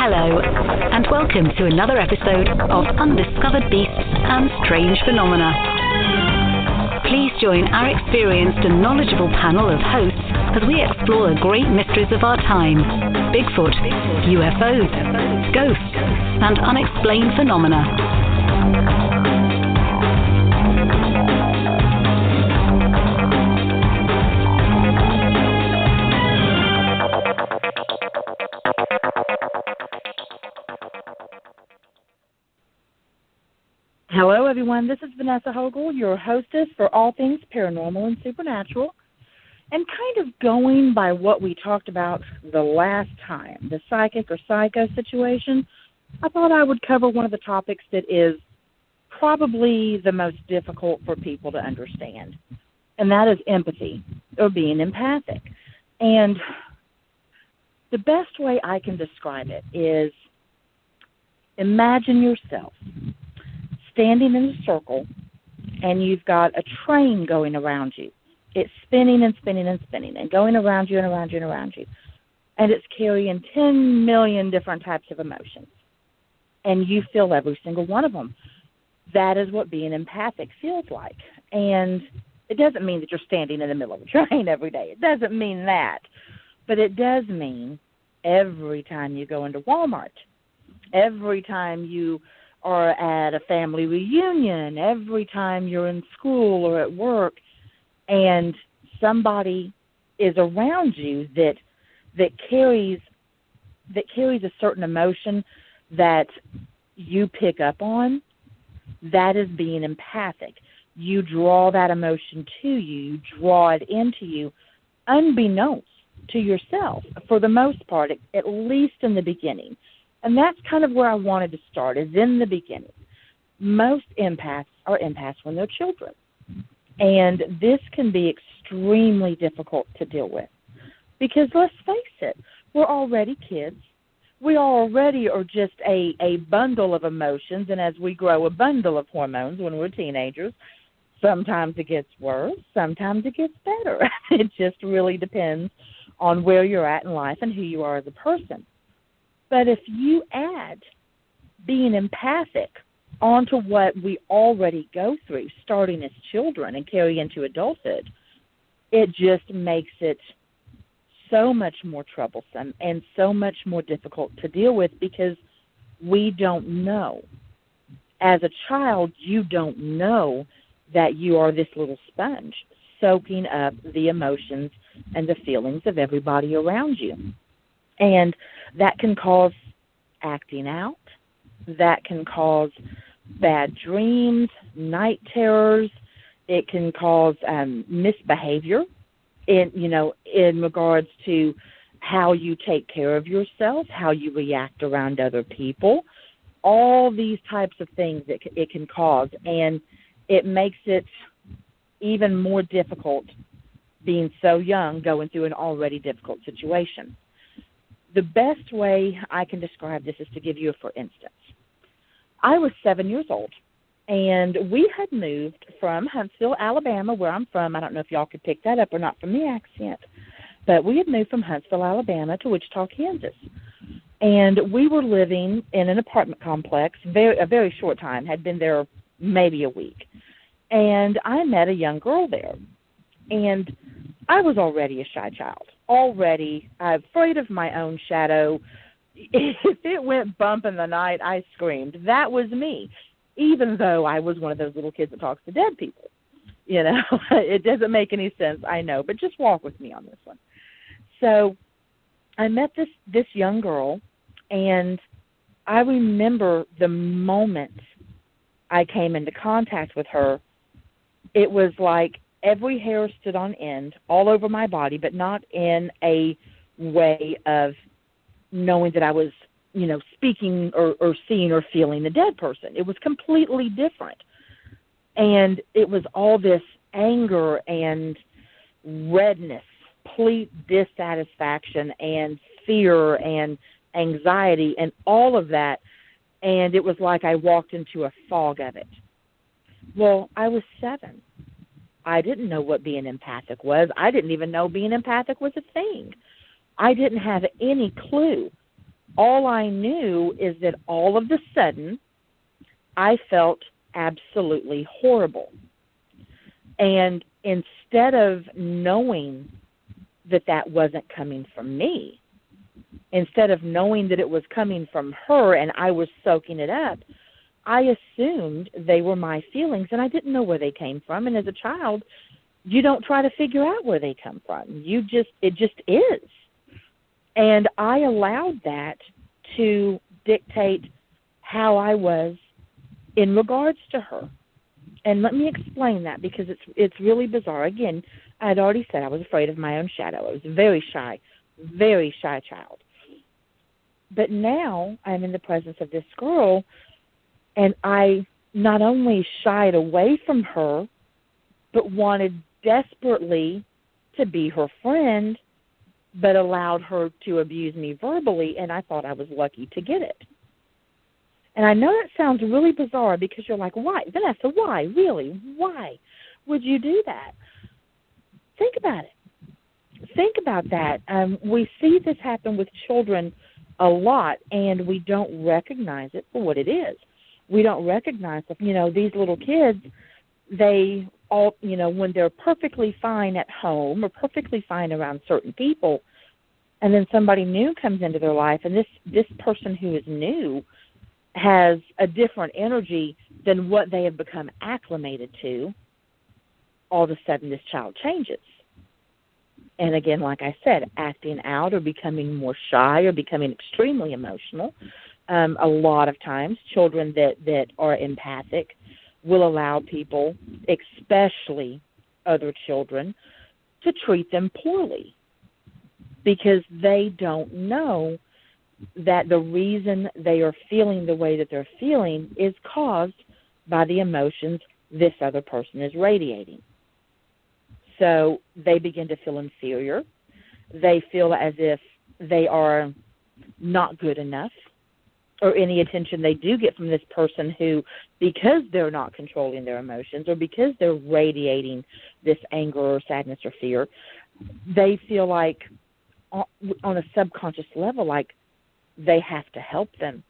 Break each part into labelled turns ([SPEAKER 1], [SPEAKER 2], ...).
[SPEAKER 1] Hello, and welcome to another episode of Undiscovered Beasts and Strange Phenomena. Please join our experienced and knowledgeable panel of hosts as we explore the great mysteries of our time: Bigfoot, UFOs, ghosts, and unexplained phenomena.
[SPEAKER 2] Hello, everyone. This is Vanessa Hogle, your hostess for all things paranormal and supernatural. And kind of going by what we talked about the last time, the psychic or psycho situation, I thought I would cover one of the topics that is probably the most difficult for people to understand, and that is empathy, or being empathic. And the best way I can describe it is, imagine yourself standing in a circle, and you've got a train going around you. It's spinning and spinning and spinning and going around you and around you and around you. And it's carrying 10 million different types of emotions. And you feel every single one of them. That is what being empathic feels like. And it doesn't mean that you're standing in the middle of a train every day. It doesn't mean that. But it does mean every time you go into Walmart, every time you or at a family reunion, every time you're in school or at work, and somebody is around you that carries a certain emotion that you pick up on, that is being empathic. You draw that emotion to you. You draw it into you, unbeknownst to yourself, for the most part, at least in the beginning. And that's kind of where I wanted to start, is in the beginning. Most empaths are empaths when they're children. And this can be extremely difficult to deal with. Because let's face it, we're already kids. We already are just a bundle of emotions, and as we grow, a bundle of hormones when we're teenagers. Sometimes it gets worse, sometimes it gets better. It just really depends on where you're at in life and who you are as a person. But if you add being empathic onto what we already go through, starting as children and carry into adulthood, it just makes it so much more troublesome and so much more difficult to deal with, because we don't know. As a child, you don't know that you are this little sponge soaking up the emotions and the feelings of everybody around you. And that can cause acting out. That can cause bad dreams, night terrors. It can cause misbehavior in regards to how you take care of yourself, how you react around other people. All these types of things it can cause, and it makes it even more difficult being so young, going through an already difficult situation. The best way I can describe this is to give you a for instance. I was 7 years old, and we had moved from Huntsville, Alabama, where I'm from. I don't know if y'all could pick that up or not from the accent, but we had moved from Huntsville, Alabama to Wichita, Kansas. And we were living in an apartment complex, a very short time, had been there maybe a week. And I met a young girl there, and I was already a shy child. Already afraid of my own shadow. If it went bump in the night, I screamed. That was me, even though I was one of those little kids that talks to dead people. You know, it doesn't make any sense, I know, but just walk with me on this one. So I met this young girl, and I remember the moment I came into contact with her, it was like every hair stood on end all over my body, but not in a way of knowing that I was, speaking or seeing or feeling the dead person. It was completely different. And it was all this anger and redness, complete dissatisfaction and fear and anxiety and all of that. And it was like I walked into a fog of it. Well, I was 7. I didn't know what being empathic was. I didn't even know being empathic was a thing. I didn't have any clue all I knew is that all of a sudden I felt absolutely horrible. And instead of knowing that that wasn't coming from me, instead of knowing that it was coming from her and I was soaking it up, I assumed they were my feelings, and I didn't know where they came from. And as a child, you don't try to figure out where they come from. It just is. And I allowed that to dictate how I was in regards to her. And let me explain that, because it's really bizarre. Again, I had already said I was afraid of my own shadow. I was a very shy child. But now I'm in the presence of this girl, and I not only shied away from her, but wanted desperately to be her friend, but allowed her to abuse me verbally, and I thought I was lucky to get it. And I know that sounds really bizarre, because you're like, why? Vanessa, why? Really? Why would you do that? Think about it. Think about that. We see this happen with children a lot, and we don't recognize it for what it is. We don't recognize that, these little kids, they all, when they're perfectly fine at home or perfectly fine around certain people, and then somebody new comes into their life, and this person who is new has a different energy than what they have become acclimated to, all of a sudden this child changes. And again, like I said, acting out or becoming more shy or becoming extremely emotional. A lot of times, children that are empathic will allow people, especially other children, to treat them poorly, because they don't know that the reason they are feeling the way that they're feeling is caused by the emotions this other person is radiating. So they begin to feel inferior. They feel as if they are not good enough, or any attention they do get from this person who, because they're not controlling their emotions, or because they're radiating this anger or sadness or fear, they feel like on a subconscious level, like they have to help them.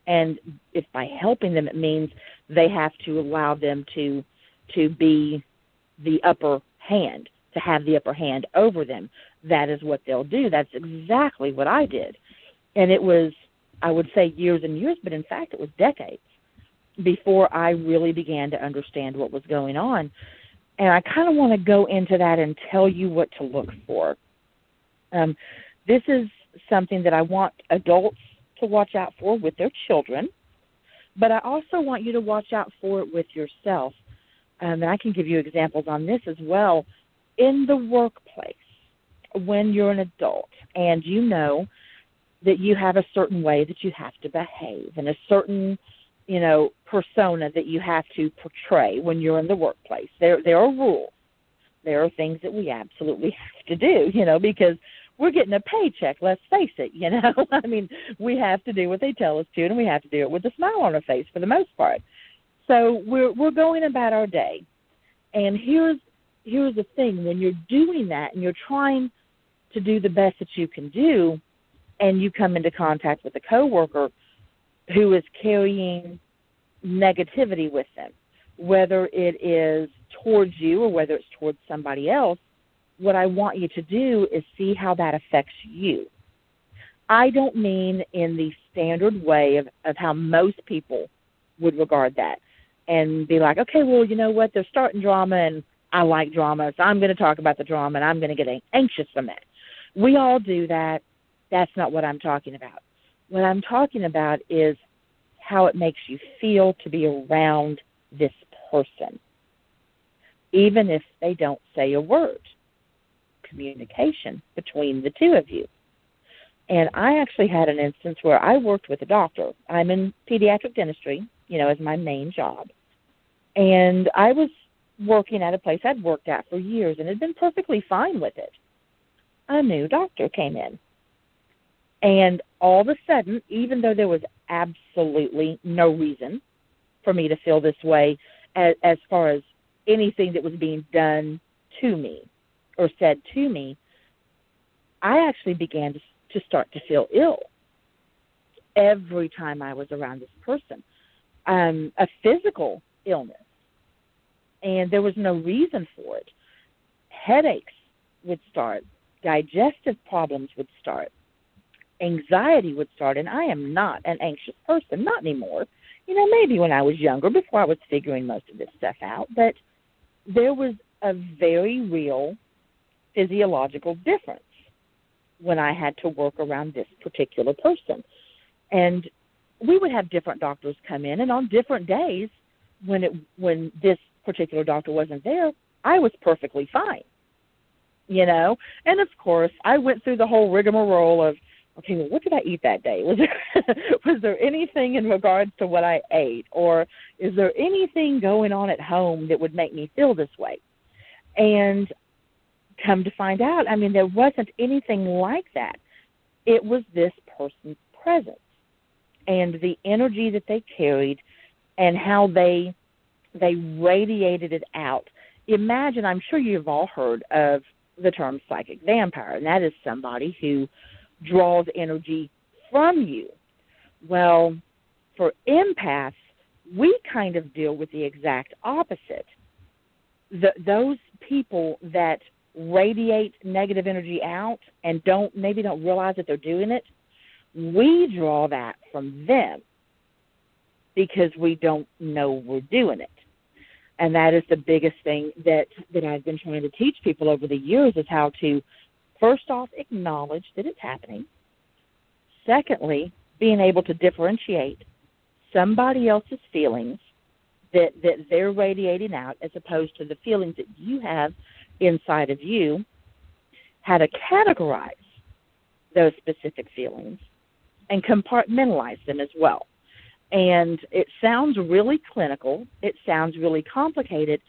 [SPEAKER 2] And if by helping them it means they have to allow them to be the upper hand, to have the upper hand over them, that is what they'll do. That's exactly what I did. And it was, I would say, years and years, but in fact it was decades before I really began to understand what was going on. And I kind of want to go into that and tell you what to look for. This is something that I want adults to watch out for with their children, but I also want you to watch out for it with yourself. And I can give you examples on this as well. In the workplace, when you're an adult and you know that you have a certain way that you have to behave and a certain, persona that you have to portray when you're in the workplace, there are rules. There are things that we absolutely have to do, because we're getting a paycheck, let's face it, I mean, we have to do what they tell us to, and we have to do it with a smile on our face for the most part. So we're going about our day. And here's the thing. When you're doing that and you're trying to do the best that you can do, and you come into contact with a coworker who is carrying negativity with them, whether it is towards you or whether it's towards somebody else, what I want you to do is see how that affects you. I don't mean in the standard way of how most people would regard that and be like, okay, well, you know what, they're starting drama and I like drama, so I'm going to talk about the drama and I'm going to get anxious from that. We all do that. That's not what I'm talking about. What I'm talking about is how it makes you feel to be around this person, even if they don't say a word. Communication between the two of you. And I actually had an instance where I worked with a doctor. I'm in pediatric dentistry, as my main job. And I was working at a place I'd worked at for years and had been perfectly fine with it. A new doctor came in. And all of a sudden, even though there was absolutely no reason for me to feel this way as far as anything that was being done to me or said to me, I actually began to start to feel ill. every time I was around this person. A physical illness, and there was no reason for it. Headaches would start. Digestive problems would start. Anxiety would start, and I am not an anxious person, not anymore. Maybe when I was younger, before I was figuring most of this stuff out, but there was a very real physiological difference when I had to work around this particular person. And we would have different doctors come in, and on different days when this particular doctor wasn't there, I was perfectly fine, And, of course, I went through the whole rigmarole of, okay, well, what did I eat that day? Was there anything in regards to what I ate? Or is there anything going on at home that would make me feel this way? And come to find out, there wasn't anything like that. It was this person's presence and the energy that they carried and how they radiated it out. Imagine, I'm sure you've all heard of the term psychic vampire, and that is somebody who draws energy from you. Well, for empaths, we kind of deal with the exact opposite. Those people that radiate negative energy out and maybe don't realize that they're doing it, we draw that from them because we don't know we're doing it. And that is the biggest thing that I've been trying to teach people over the years, is how to, first off, acknowledge that it's happening. Secondly, being able to differentiate somebody else's feelings that they're radiating out as opposed to the feelings that you have inside of you, how to categorize those specific feelings and compartmentalize them as well. And it sounds really clinical. It sounds really complicated,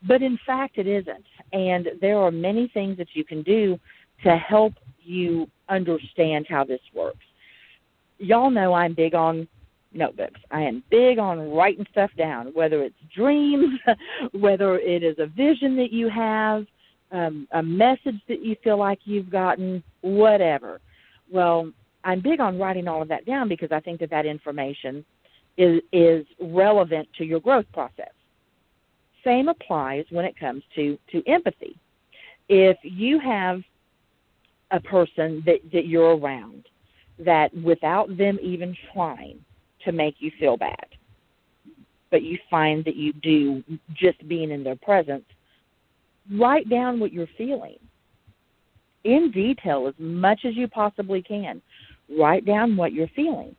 [SPEAKER 2] but in fact it isn't. And there are many things that you can do to help you understand how this works. Y'all know I'm big on notebooks. I am big on writing stuff down, whether it's dreams, whether it is a vision that you have, a message that you feel like you've gotten, whatever. Well, I'm big on writing all of that down because I think that information is relevant to your growth process. Same applies when it comes to empathy. If you have a person that you're around that without them even trying to make you feel bad, but you find that you do just being in their presence, write down what you're feeling in detail as much as you possibly can. Write down what you're feeling.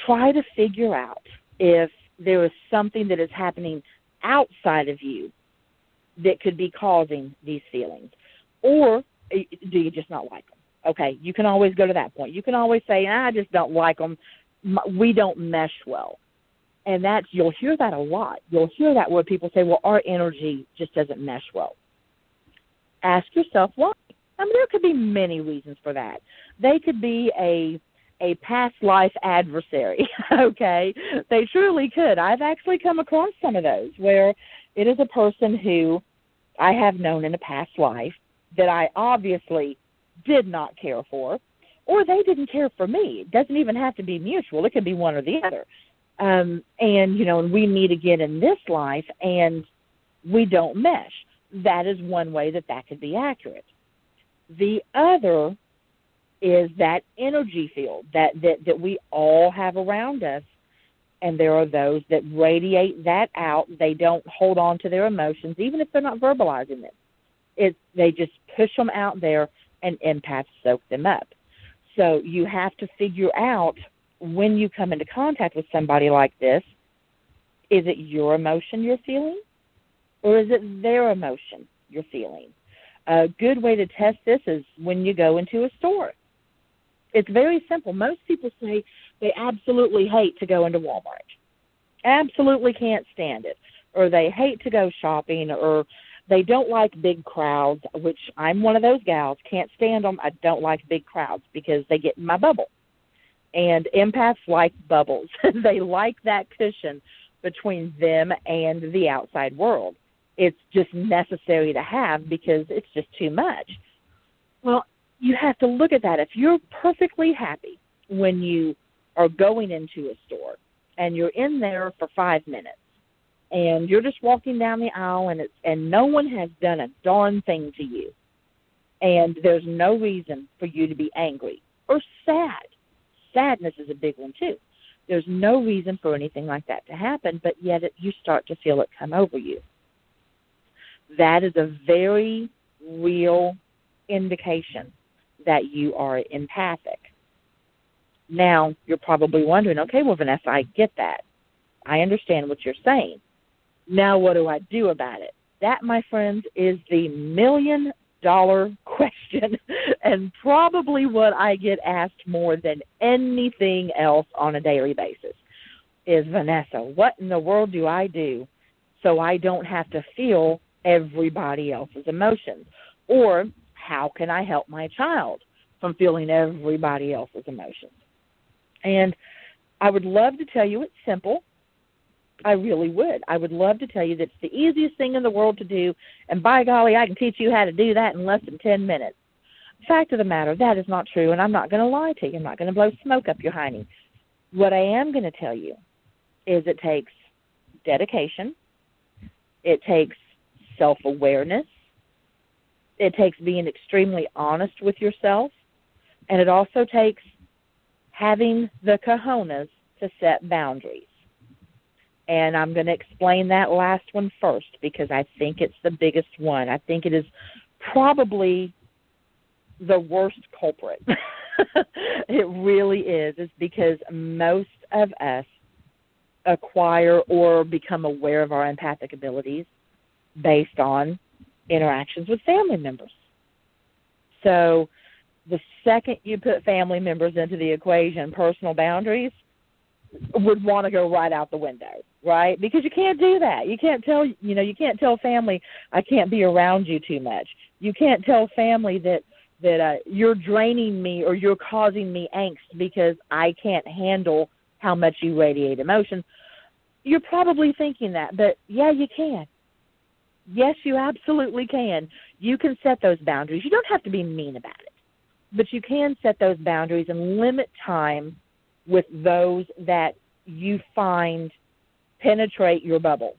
[SPEAKER 2] Try to figure out if there is something that is happening outside of you that could be causing these feelings. Or do you just not like them? Okay, you can always go to that point. You can always say, I just don't like them. We don't mesh well. And you'll hear that a lot. You'll hear that where people say, well, our energy just doesn't mesh well. Ask yourself why. There could be many reasons for that. They could be a past life adversary, okay? They truly could. I've actually come across some of those where it is a person who I have known in a past life that I obviously did not care for, or they didn't care for me. It doesn't even have to be mutual. It can be one or the other. And we meet again in this life, and we don't mesh. That is one way that could be accurate. The other is that energy field that we all have around us, and there are those that radiate that out. They don't hold on to their emotions, even if they're not verbalizing them. They just push them out there, and empaths soak them up. So you have to figure out when you come into contact with somebody like this, is it your emotion you're feeling, or is it their emotion you're feeling? A good way to test this is when you go into a store. It's very simple. Most people say they absolutely hate to go into Walmart, absolutely can't stand it, or they hate to go shopping, or they don't like big crowds, which I'm one of those gals, can't stand them. I don't like big crowds because they get in my bubble. And empaths like bubbles. They like that cushion between them and the outside world. It's just necessary to have because it's just too much. Well, you have to look at that. If you're perfectly happy when you are going into a store, and you're in there for 5 minutes, and you're just walking down the aisle, and no one has done a darn thing to you, and there's no reason for you to be angry or sad. Sadness is a big one, too. There's no reason for anything like that to happen, but yet you start to feel it come over you. That is a very real indication that you are empathic. Now, you're probably wondering, okay, well, Vanessa, I get that. I understand what you're saying. Now what do I do about it? That, my friends, is the million-dollar question, and probably what I get asked more than anything else on a daily basis is, Vanessa, what in the world do I do so I don't have to feel everybody else's emotions? Or how can I help my child from feeling everybody else's emotions? And I would love to tell you it's simple. I really would. I would love to tell you that it's the easiest thing in the world to do, and by golly, I can teach you how to do that in less than 10 minutes. Fact of the matter, that is not true, and I'm not going to lie to you. I'm not going to blow smoke up your hiney. What I am going to tell you is it takes dedication. It takes self-awareness. It takes being extremely honest with yourself, and it also takes having the cojones to set boundaries. And I'm going to explain that last one first because I think it's the biggest one. I think it is probably the worst culprit. It really is. It's because most of us acquire or become aware of our empathic abilities based on interactions with family members. So the second you put family members into the equation, personal boundaries would want to go right out the window, right? Because you can't do that. You can't tell family, I can't be around you too much. You can't tell family that you're draining me or you're causing me angst because I can't handle how much you radiate emotion. You're probably thinking that, but yeah, you can. Yes, you absolutely can. You can set those boundaries. You don't have to be mean about it, but you can set those boundaries and limit time with those that you find penetrate your bubble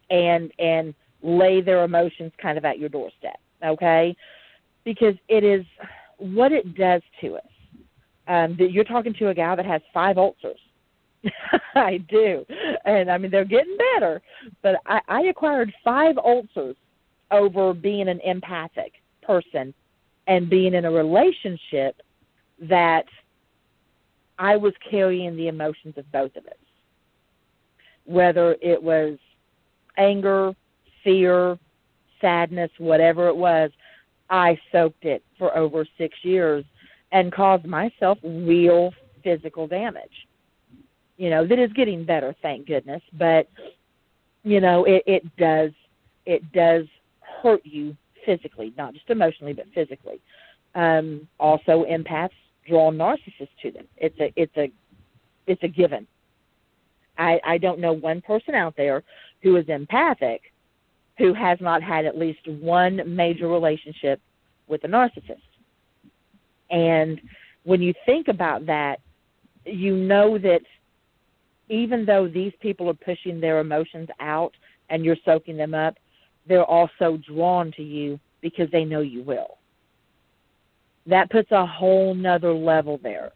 [SPEAKER 2] and lay their emotions kind of at your doorstep, okay? Because it is what it does to us. That you're talking to a gal that has 5 ulcers. I do. And, I mean, they're getting better. But I acquired 5 ulcers over being an empathic person and being in a relationship that I was carrying the emotions of both of us. Whether it was anger, fear, sadness, whatever it was, I soaked it for over 6 years and caused myself real physical damage. You know, that is getting better, thank goodness, but, you know, it does hurt you physically, not just emotionally, but physically. Also, empaths draw narcissists to them. It's a given. I don't know one person out there who is empathic who has not had at least one major relationship with a narcissist. And when you think about that, you know that even though these people are pushing their emotions out and you're soaking them up, they're also drawn to you because they know you will. That puts a whole nother level there.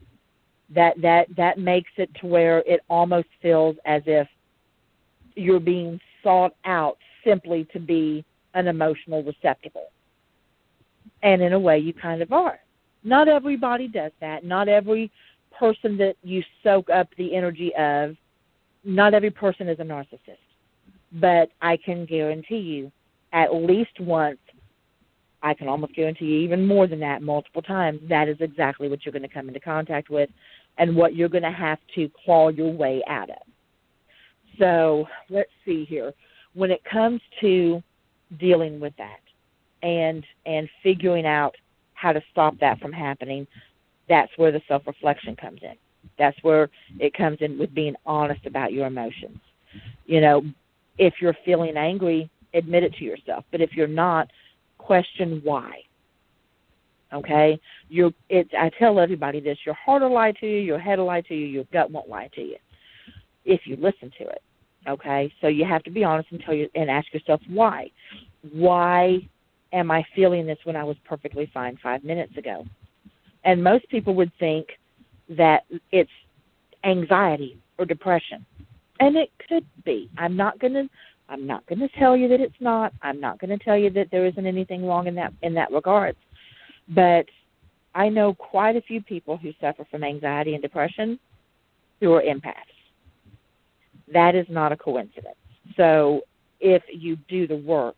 [SPEAKER 2] That makes it to where it almost feels as if you're being sought out simply to be an emotional receptacle. And in a way, you kind of are. Not everybody does that. Not every person that you soak up the energy of, not every person is a narcissist. But I can guarantee you, at least once, I can almost guarantee you even more than that, multiple times, that is exactly what you're going to come into contact with and what you're going to have to claw your way out of. So let's see here. When it comes to dealing with that and figuring out how to stop that from happening, that's where the self-reflection comes in. That's where it comes in with being honest about your emotions. You know, if you're feeling angry, admit it to yourself. But if you're not, question why. okay? I tell everybody this, your heart will lie to you, your head will lie to you, your gut won't lie to you if you listen to it, okay? So you have to be honest and ask yourself why. Why am I feeling this when I was perfectly fine 5 minutes ago? And most people would think that it's anxiety or depression, and it could be. I'm not going to tell you that it's not. I'm not going to tell you that there isn't anything wrong in that regard. But I know quite a few people who suffer from anxiety and depression who are empaths. That is not a coincidence. So if you do the work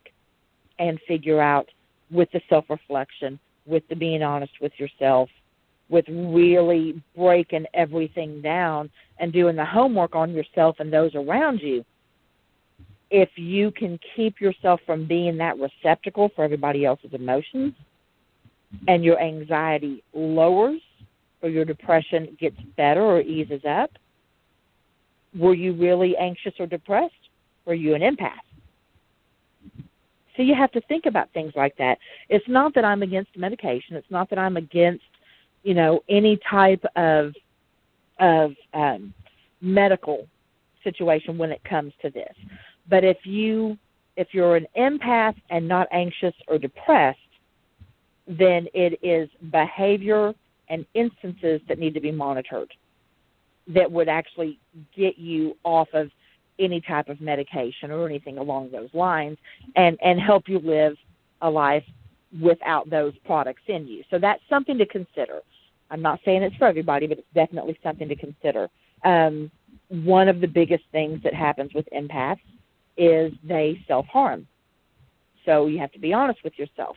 [SPEAKER 2] and figure out with the self-reflection, with the being honest with yourself, with really breaking everything down and doing the homework on yourself and those around you, if you can keep yourself from being that receptacle for everybody else's emotions and your anxiety lowers or your depression gets better or eases up, were you really anxious or depressed? Were you an empath? So you have to think about things like that. It's not that I'm against medication. It's not that I'm against, any type of medical situation when it comes to this. But if you're an empath and not anxious or depressed, then it is behavior and instances that need to be monitored that would actually get you off of any type of medication or anything along those lines and help you live a life without those products in you. So that's something to consider. I'm not saying it's for everybody, but it's definitely something to consider. One of the biggest things that happens with empaths is they self-harm. So you have to be honest with yourself.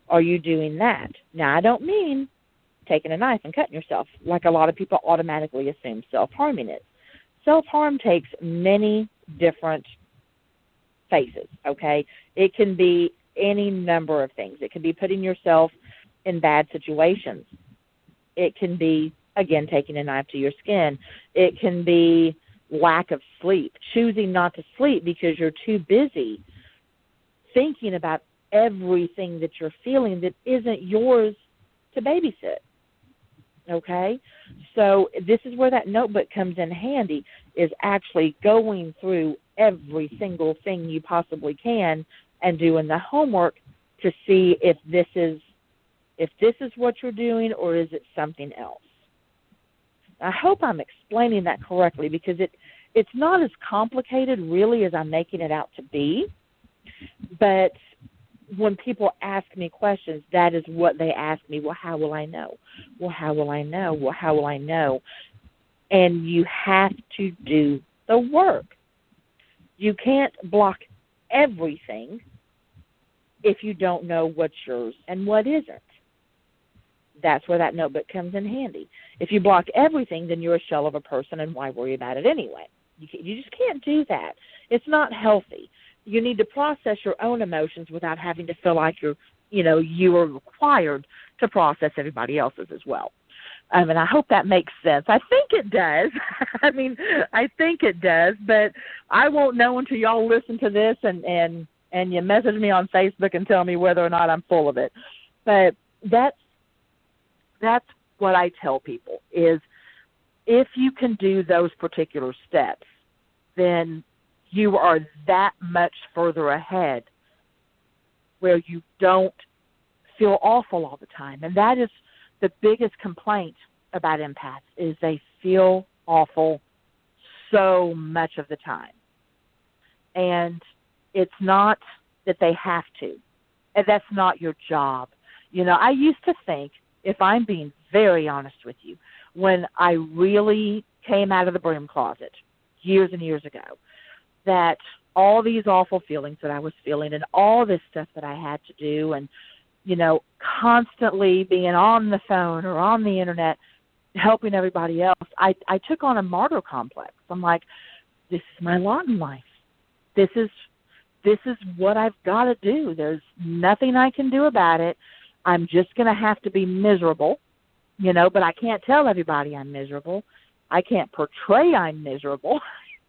[SPEAKER 2] Are you doing that? Now, I don't mean taking a knife and cutting yourself like a lot of people automatically assume self-harming is. Self-harm takes many different phases, okay? It can be any number of things. It can be putting yourself in bad situations. It can be, again, taking a knife to your skin. It can be lack of sleep, choosing not to sleep because you're too busy thinking about everything that you're feeling that isn't yours to babysit. Okay? So this is where that notebook comes in handy, is actually going through every single thing you possibly can and doing the homework to see if this is what you're doing or is it something else. I hope I'm explaining that correctly because it's not as complicated really as I'm making it out to be, but when people ask me questions, that is what they ask me. Well, how will I know? Well, how will I know? Well, how will I know? And you have to do the work. You can't block everything if you don't know what's yours and what isn't. That's where that notebook comes in handy. If you block everything, then you're a shell of a person, and why worry about it anyway? You just can't do that. It's not healthy. You need to process your own emotions without having to feel like you are required to process everybody else's as well. And I hope that makes sense. I think it does. I think it does, but I won't know until y'all listen to this and you message me on Facebook and tell me whether or not I'm full of it. But that's what I tell people is if you can do those particular steps, then you are that much further ahead where you don't feel awful all the time. And that is the biggest complaint about empaths is they feel awful so much of the time. And it's not that they have to. And that's not your job. I used to think, if I'm being very honest with you, when I really came out of the broom closet years and years ago, that all these awful feelings that I was feeling and all this stuff that I had to do and, constantly being on the phone or on the internet helping everybody else, I took on a martyr complex. I'm like, this is my lot in life. This is what I've got to do. There's nothing I can do about it. I'm just going to have to be miserable, but I can't tell everybody I'm miserable. I can't portray I'm miserable,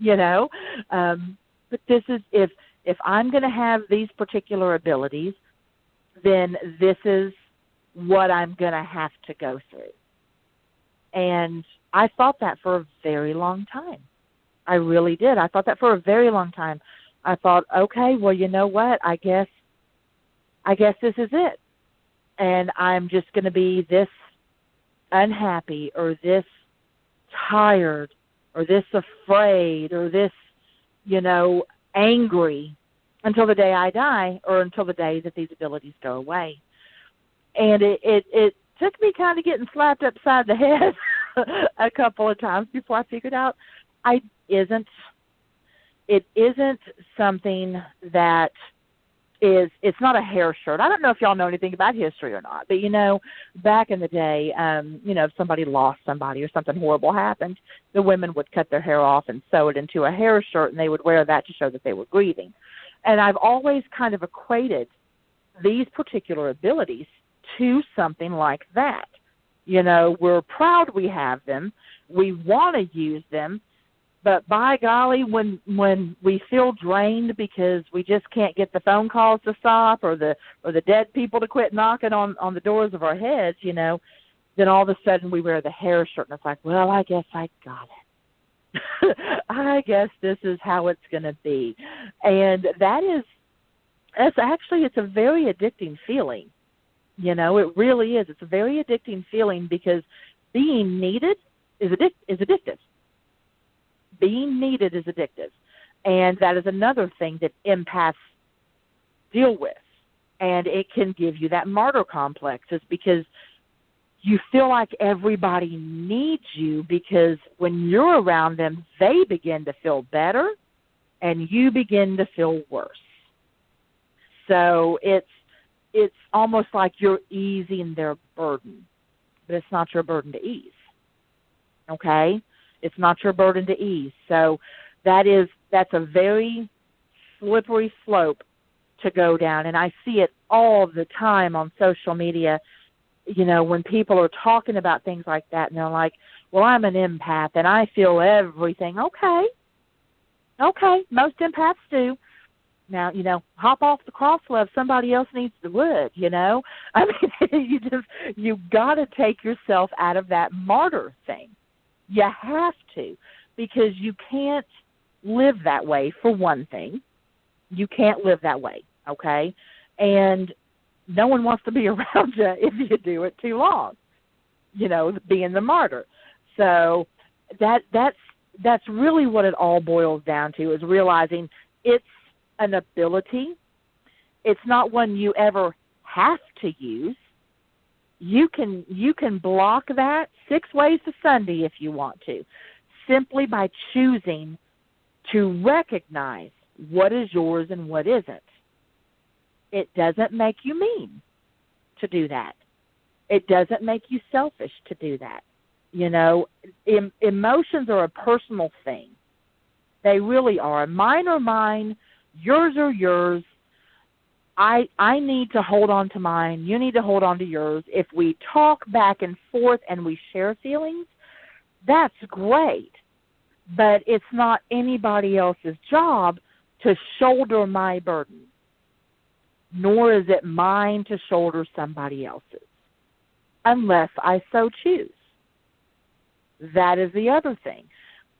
[SPEAKER 2] but this is, if I'm going to have these particular abilities, then this is what I'm going to have to go through. And I thought that for a very long time. I really did. I thought that for a very long time. I thought, okay, well, you know what? I guess this is it. And I'm just going to be this unhappy or this tired or this afraid or this, angry until the day I die or until the day that these abilities go away. And it took me kind of getting slapped upside the head a couple of times before I figured out it isn't something that it's not a hair shirt. I don't know if y'all know anything about history or not, but back in the day, if somebody lost somebody or something horrible happened, the women would cut their hair off and sew it into a hair shirt, and they would wear that to show that they were grieving. And I've always kind of equated these particular abilities to something like that. We're proud we have them. We want to use them. But by golly, when we feel drained because we just can't get the phone calls to stop or the dead people to quit knocking on the doors of our heads, then all of a sudden we wear the hair shirt and it's like, well, I guess I got it. I guess this is how it's going to be. And it's a very addicting feeling. It really is. It's a very addicting feeling because being needed is addictive. Being needed is addictive. And that is another thing that empaths deal with. And it can give you that martyr complex. It's because you feel like everybody needs you because when you're around them, they begin to feel better and you begin to feel worse. So it's almost like you're easing their burden, but it's not your burden to ease. Okay? It's not your burden to ease. So that's a very slippery slope to go down. And I see it all the time on social media, when people are talking about things like that and they're like, well, I'm an empath and I feel everything. Okay, most empaths do. Now, hop off the crossway if somebody else needs the wood, I mean, you got to take yourself out of that martyr thing. You have to, because you can't live that way, for one thing. You can't live that way, okay? And no one wants to be around you if you do it too long, being the martyr. So that's really what it all boils down to, is realizing it's an ability. It's not one you ever have to use. You can block that 6 ways to Sunday if you want to, simply by choosing to recognize what is yours and what isn't. It doesn't make you mean to do that. It doesn't make you selfish to do that. Emotions are a personal thing. They really are. Mine are mine. Yours are yours. I need to hold on to mine. You need to hold on to yours. If we talk back and forth and we share feelings, that's great. But it's not anybody else's job to shoulder my burden, nor is it mine to shoulder somebody else's, unless I so choose. That is the other thing.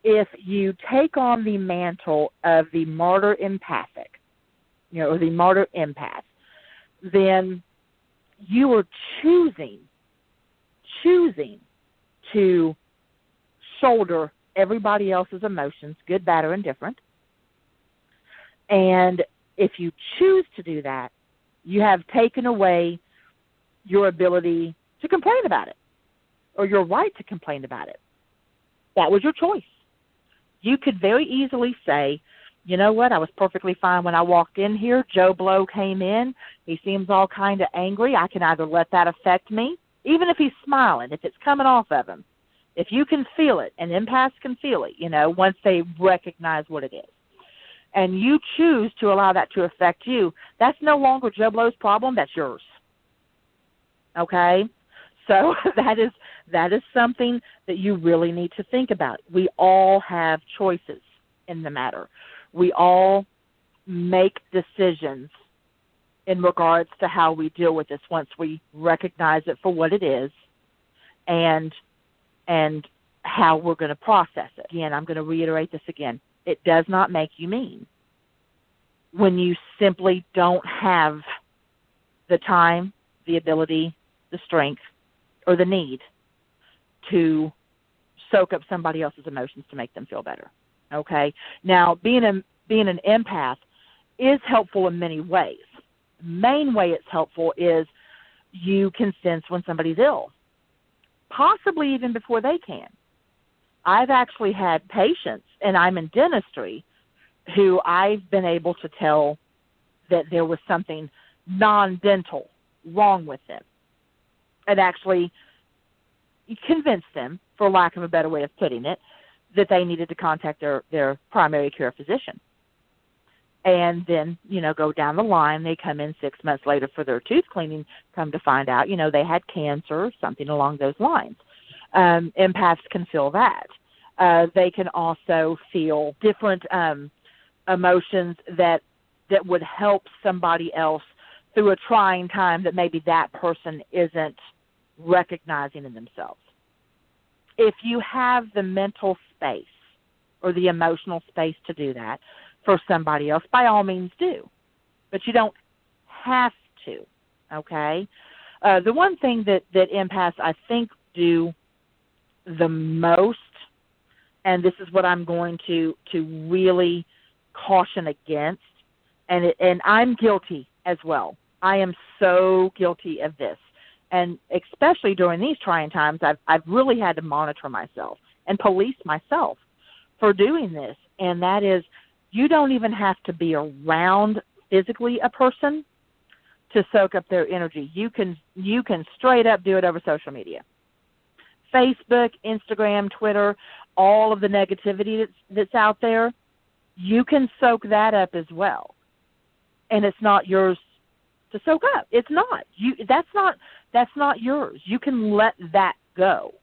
[SPEAKER 2] If you take on the mantle of the martyr empathic, or the martyr empath, then you are choosing to shoulder everybody else's emotions, good, bad, or indifferent. And if you choose to do that, you have taken away your ability to complain about it, or your right to complain about it. That was your choice. You could very easily say, you know what, I was perfectly fine when I walked in here. Joe Blow came in. He seems all kind of angry. I can either let that affect me, even if he's smiling, if it's coming off of him. If you can feel it, and empaths can feel it, once they recognize what it is, and you choose to allow that to affect you, that's no longer Joe Blow's problem. That's yours. Okay? So that is something that you really need to think about. We all have choices in the matter. We all make decisions in regards to how we deal with this once we recognize it for what it is and how we're going to process it. Again, I'm going to reiterate this again. It does not make you mean when you simply don't have the time, the ability, the strength, or the need to soak up somebody else's emotions to make them feel better. Okay? Now, being an empath is helpful in many ways. The main way it's helpful is you can sense when somebody's ill, possibly even before they can. I've actually had patients, and I'm in dentistry, who I've been able to tell that there was something non-dental wrong with them, and actually convinced them, for lack of a better way of putting it, that they needed to contact their primary care physician. And then, go down the line, they come in 6 months later for their tooth cleaning, come to find out, they had cancer or something along those lines. Empaths can feel that. They can also feel different emotions that would help somebody else through a trying time that maybe that person isn't recognizing in themselves. If you have the mental space or the emotional space to do that for somebody else, by all means do. But you don't have to, okay? The one thing that empaths, I think, do the most, and this is what I'm going to really caution against, and I'm guilty as well. I am so guilty of this. And especially during these trying times, I've really had to monitor myself and police myself for doing this. And that is, you don't even have to be around physically a person to soak up their energy. You can straight up do it over social media. Facebook, Instagram, Twitter, all of the negativity that's out there, you can soak that up as well. And it's not yours to soak up. It's not. That's not yours. You can let that go.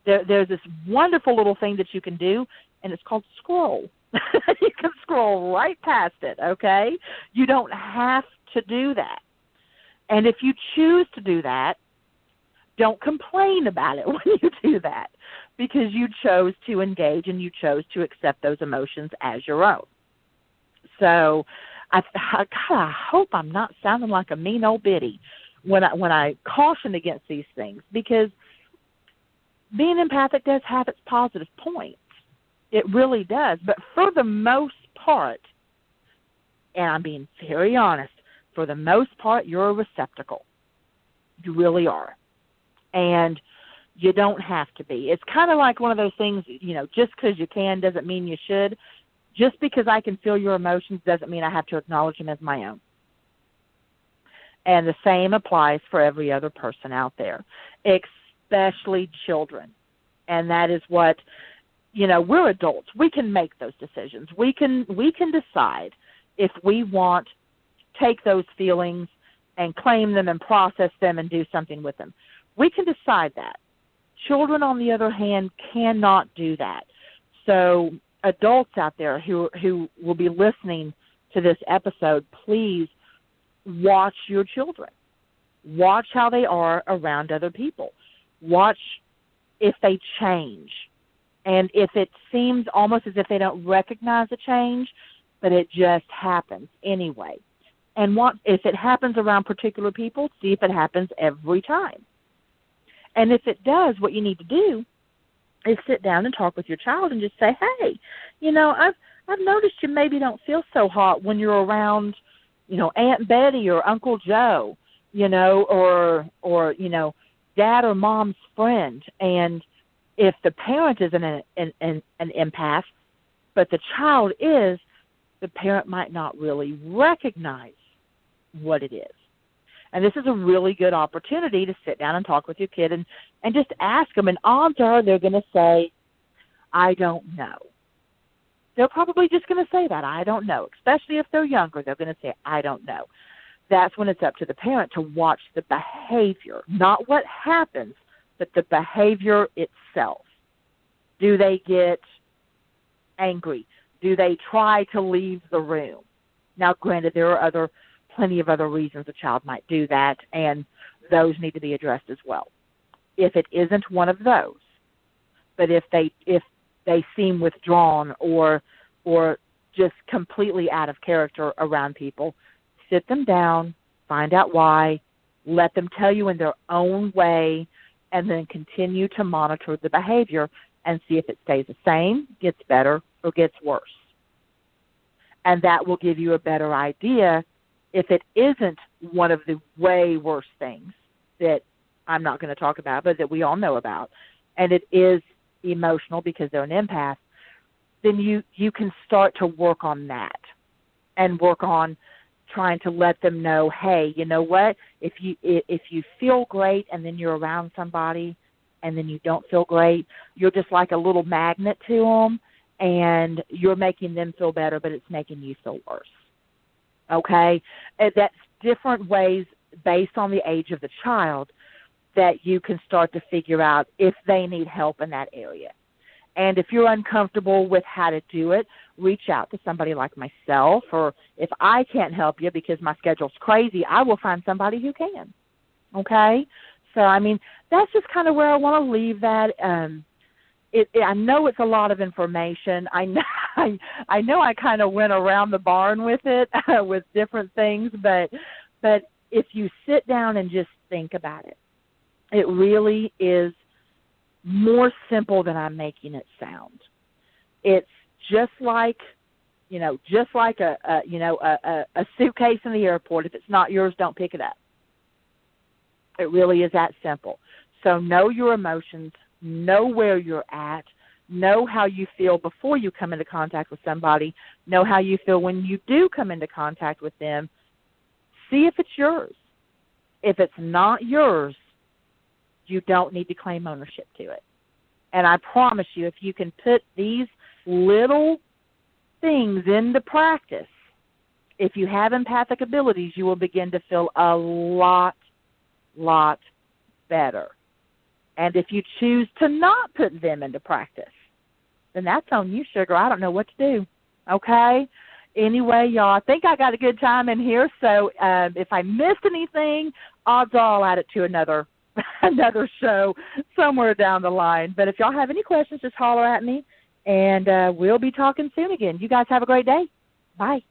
[SPEAKER 2] There's this wonderful little thing that you can do, and it's called scroll. You can scroll right past it, okay? You don't have to do that. And if you choose to do that, don't complain about it when you do that, because you chose to engage and you chose to accept those emotions as your own. So I hope I'm not sounding like a mean old biddy when I caution against these things, because being empathic does have its positive points. It really does. But for the most part, and I'm being very honest, for the most part, you're a receptacle. You really are. And you don't have to be. It's kind of like one of those things, just because you can doesn't mean you should. Just because I can feel your emotions doesn't mean I have to acknowledge them as my own. And the same applies for every other person out there, especially children. And that is what, we're adults. We can make those decisions. We can decide if we want to take those feelings and claim them and process them and do something with them. We can decide that. Children, on the other hand, cannot do that. So adults out there who will be listening to this episode, please watch your children. Watch how they are around other people. Watch if they change. And if it seems almost as if they don't recognize a change, but it just happens anyway. And if it happens around particular people, see if it happens every time. And if it does, what you need to do is sit down and talk with your child and just say, hey, I've noticed you maybe don't feel so hot when you're around, Aunt Betty or Uncle Joe, or dad or mom's friend. And if the parent is an empath, but the child is, the parent might not really recognize what it is. And this is a really good opportunity to sit down and talk with your kid and just ask them. And odds are they're going to say, I don't know. They're probably just going to say that, I don't know. Especially if they're younger, they're going to say, I don't know. That's when it's up to the parent to watch the behavior, not what happens, but the behavior itself. Do they get angry? Do they try to leave the room? Now, granted, there are other plenty of other reasons a child might do that, and those need to be addressed as well. If it isn't one of those, but if they seem withdrawn or just completely out of character around people, sit them down, find out why, let them tell you in their own way, and then continue to monitor the behavior and see if it stays the same, gets better, or gets worse. And that will give you a better idea if it isn't one of the way worse things that I'm not going to talk about, but that we all know about, and it is emotional because they're an empath, then you can start to work on that and work on trying to let them know, hey, you know what, if you feel great and then you're around somebody and then you don't feel great, you're just like a little magnet to them, and you're making them feel better, but it's making you feel worse. Okay? And that's different ways based on the age of the child that you can start to figure out if they need help in that area. And if you're uncomfortable with how to do it, reach out to somebody like myself, or if I can't help you because my schedule's crazy, I will find somebody who can. Okay? So, I mean, that's just kind of where I want to leave that. I know it's a lot of information. I know I kind of went around the barn with it, with different things, but if you sit down and just think about it, it really is more simple than I'm making it sound. It's just like a suitcase in the airport. If it's not yours, don't pick it up. It really is that simple. So know your emotions, know where you're at, know how you feel before you come into contact with somebody, know how you feel when you do come into contact with them. See if it's yours. If it's not yours, you don't need to claim ownership to it. And I promise you, if you can put these little things into practice, if you have empathic abilities, you will begin to feel a lot better. And if you choose to not put them into practice, then that's on you, sugar. I don't know what to do. Okay? Anyway, y'all, I think I got a good time in here. So if I missed anything, odds are I'll add it to another show somewhere down the line. But if y'all have any questions, just holler at me, and we'll be talking soon again. You guys have a great day. Bye.